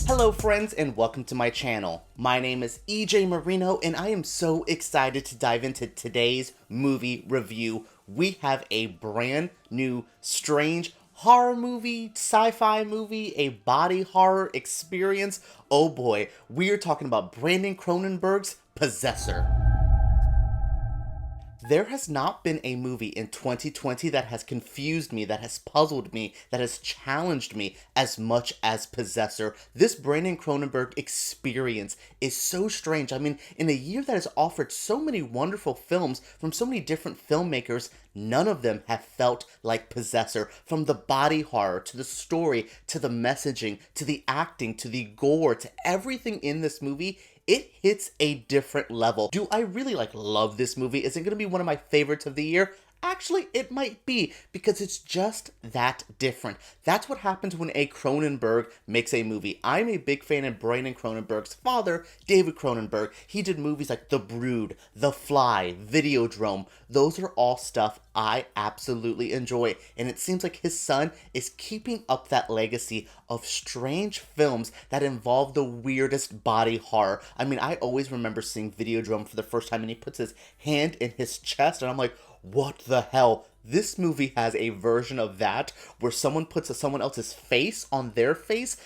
Hello friends and welcome to my channel. My name is EJ Marino and I am so excited to dive into today's movie review. We have a brand new, strange horror movie, sci-fi movie, a body horror experience. Oh boy, we are talking about Brandon Cronenberg's Possessor. There has not been a movie in 2020 that has confused me, that has puzzled me, that has challenged me as much as Possessor. This Brandon Cronenberg experience is so strange. I mean, in a year that has offered so many wonderful films from so many different filmmakers, none of them have felt like Possessor. From the body horror, to the story, to the messaging, to the acting, to the gore, to everything in this movie, it hits a different level. Do I really love this movie? Is it going to be one of my favorites of the year? Actually, it might be, because it's just that different. That's what happens when a Cronenberg makes a movie. I'm a big fan of Brandon Cronenberg's father, David Cronenberg. He did movies like The Brood, The Fly, Videodrome. Those are all stuff I absolutely enjoy, and it seems like his son is keeping up that legacy of strange films that involve the weirdest body horror. I mean, I always remember seeing Videodrome for the first time, and he puts his hand in his chest, and I'm like, what the hell? This movie has a version of that where someone puts someone else's face on their face.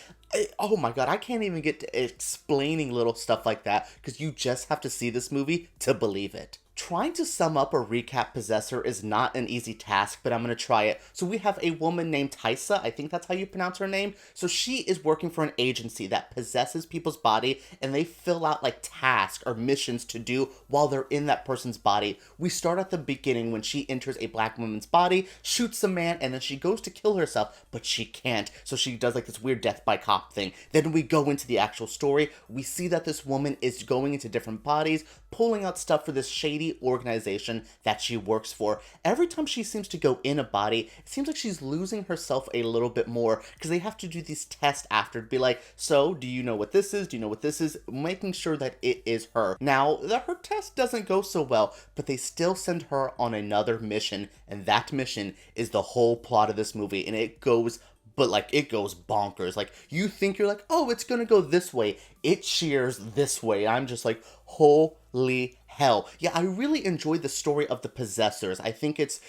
Oh my god, I can't even get to explaining little stuff like that because you just have to see this movie to believe it. Trying to sum up or recap Possessor is not an easy task, but I'm going to try it. So we have a woman named Tysa, I think that's how you pronounce her name. So she is working for an agency that possesses people's body, and they fill out tasks or missions to do while they're in that person's body. We start at the beginning when she enters a black woman's body, shoots a man, and then she goes to kill herself, but she can't. So she does this weird death by cop thing. Then we go into the actual story. We see that this woman is going into different bodies, pulling out stuff for this shady organization that she works for. Every time she seems to go in a body, it seems like she's losing herself a little bit more, because they have to do these tests after to be like, so do you know what this is? Do you know what this is? Making sure that it is her. Now, her test doesn't go so well, but they still send her on another mission, and that mission is the whole plot of this movie, and it goes it goes bonkers. You think you're oh, it's gonna go this way. It shears this way. I'm just holy hell. Yeah, I really enjoyed the story of the Possessors. I think it's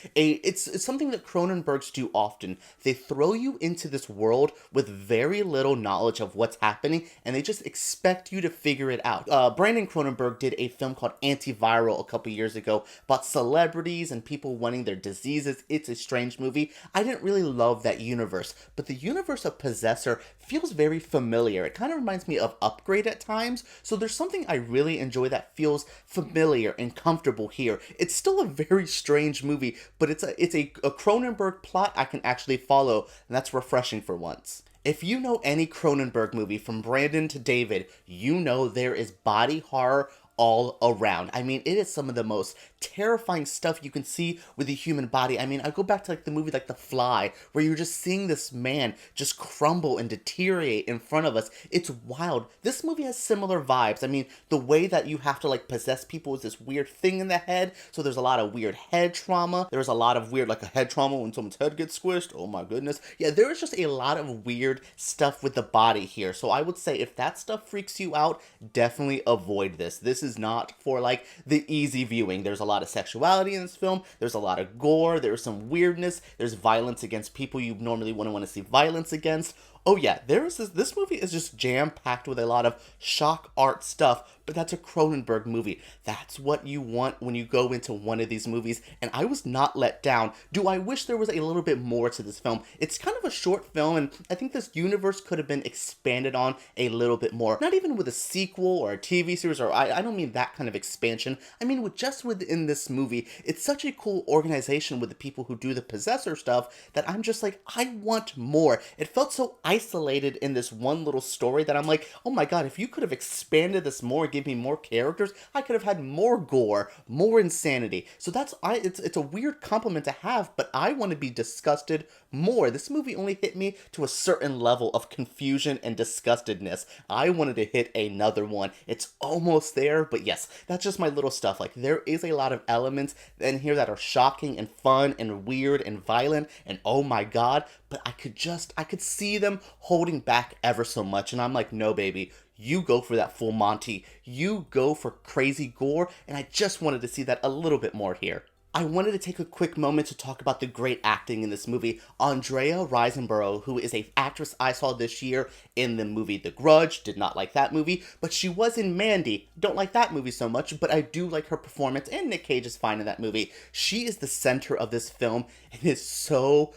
something that Cronenbergs do often. They throw you into this world with very little knowledge of what's happening, and they just expect you to figure it out. Brandon Cronenberg did a film called Antiviral a couple years ago about celebrities and people wanting their diseases. It's a strange movie. I didn't really love that universe, but the universe of Possessor feels very familiar. It kind of reminds me of Upgrade at times, so there's something I really enjoy that feels familiar and comfortable here. It's still a very strange movie, but it's a Cronenberg plot I can actually follow, and that's refreshing for once. If you know any Cronenberg movie from Brandon to David, you know there is body horror all around. I mean, it is some of the most terrifying stuff you can see with the human body. I mean, I go back to the movie The Fly, where you're just seeing this man just crumble and deteriorate in front of us. It's wild. This movie has similar vibes. I mean, the way that you have to possess people is this weird thing in the head, so there's a lot of weird head trauma. There's a lot of weird, a head trauma when someone's head gets squished. Oh my goodness. Yeah, there is just a lot of weird stuff with the body here, so I would say if that stuff freaks you out, definitely avoid this. This is not for the easy viewing. There's a lot of sexuality in this film. There's a lot of gore. There's some weirdness. There's violence against people you normally wouldn't want to see violence against. Oh yeah, this movie is just jam-packed with a lot of shock art stuff, but that's a Cronenberg movie. That's what you want when you go into one of these movies, and I was not let down. Do I wish there was a little bit more to this film? It's kind of a short film, and I think this universe could have been expanded on a little bit more. Not even with a sequel or a TV series, or I don't mean that kind of expansion. I mean just within this movie. It's such a cool organization with the people who do the Possessor stuff that I'm just I want more. It felt so isolated in this one little story that I'm oh my god, if you could have expanded this more, give me more characters, I could have had more gore, more insanity. So it's a weird compliment to have, but I want to be disgusted more. This movie only hit me to a certain level of confusion and disgustedness. I wanted to hit another one. It's almost there, but yes, that's just my little stuff. Like, there is a lot of elements in here that are shocking and fun and weird and violent and oh my god, but I could see them holding back ever so much, and I'm like, no baby, you go for that full Monty, you go for crazy gore, and I just wanted to see that a little bit more here. I wanted to take a quick moment to talk about the great acting in this movie. Andrea Riseborough, who is an actress I saw this year in the movie The Grudge, did not like that movie, but she was in Mandy. Don't like that movie so much, but I do like her performance, and Nick Cage is fine in that movie. She is the center of this film, and is so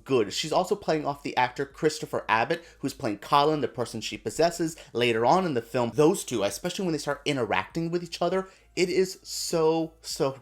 good. She's also playing off the actor Christopher Abbott, who's playing Colin, the person she possesses, later on in the film. Those two, especially when they start interacting with each other, it is so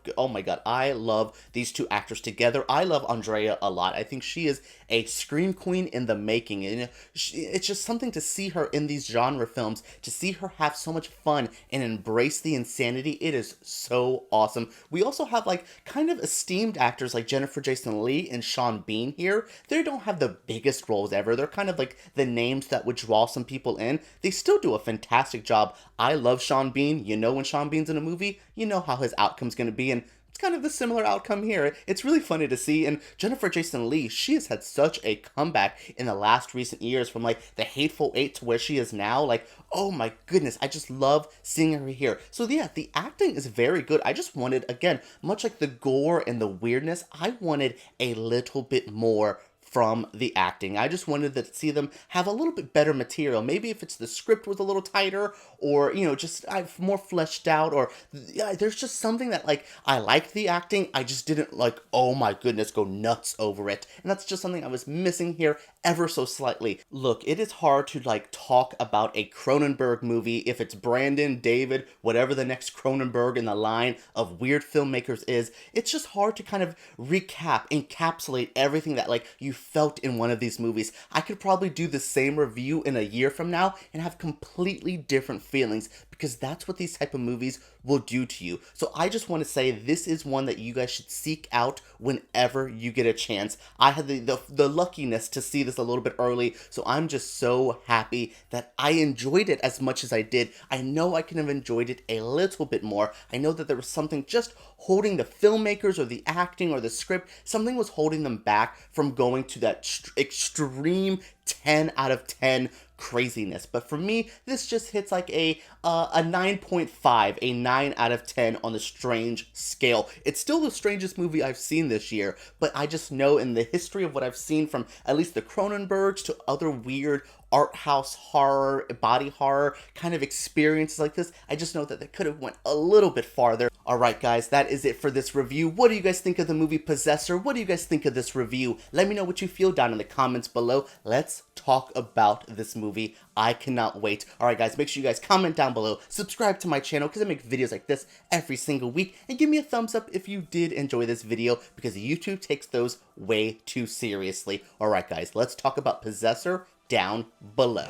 good. Oh my god, I love these two actors together. I love Andrea a lot. I think she is a scream queen in the making, and it's just something to see her in these genre films, to see her have so much fun and embrace the insanity. It is so awesome. We also have like kind of esteemed actors like Jennifer Jason Leigh and Sean Bean here. They don't have the biggest roles ever. They're kind of like the names that would draw some people in. They still do a fantastic job. I love Sean Bean. You know, when Sean Bean's in a movie, you know how his outcome's going to be, and it's kind of the similar outcome here. It's really funny to see, and Jennifer Jason Leigh, she has had such a comeback in the last recent years, from like The Hateful Eight to where she is now. Like, oh my goodness, I just love seeing her here. So yeah, the acting is very good. I just wanted, again, much like the gore and the weirdness, I wanted a little bit more from the acting. I just wanted to see them have a little bit better material. Maybe if it's the script was a little tighter, or, you know, just more fleshed out, or yeah, there's just something that, like, I like the acting, I just didn't, like, oh my goodness, go nuts over it. And that's just something I was missing here ever so slightly. Look, it is hard to, like, talk about a Cronenberg movie if it's Brandon, David, whatever the next Cronenberg in the line of weird filmmakers is. It's just hard to kind of encapsulate everything that, like, you felt in one of these movies. I could probably do the same review in a year from now and have completely different feelings, because that's what these type of movies will do to you. So I just want to say this is one that you guys should seek out whenever you get a chance. I had the luckiness to see this a little bit early, so I'm just so happy that I enjoyed it as much as I did. I know I could have enjoyed it a little bit more. I know that there was something just holding the filmmakers or the acting or the script, something was holding them back from going to that extreme 10 out of 10 craziness. But for me, this just hits like a 9.5, a 9 out of 10 on the strange scale. It's still the strangest movie I've seen this year, but I just know in the history of what I've seen from at least the Cronenbergs to other weird art house horror, body horror kind of experiences like this, I just know that they could have went a little bit farther. Alright guys, that is it for this review. What do you guys think of the movie Possessor? What do you guys think of this review? Let me know what you feel down in the comments below. Let's talk about this movie. I cannot wait. Alright guys, make sure you guys comment down below, subscribe to my channel because I make videos like this every single week, and give me a thumbs up if you did enjoy this video, because YouTube takes those way too seriously. Alright guys, let's talk about Possessor down below.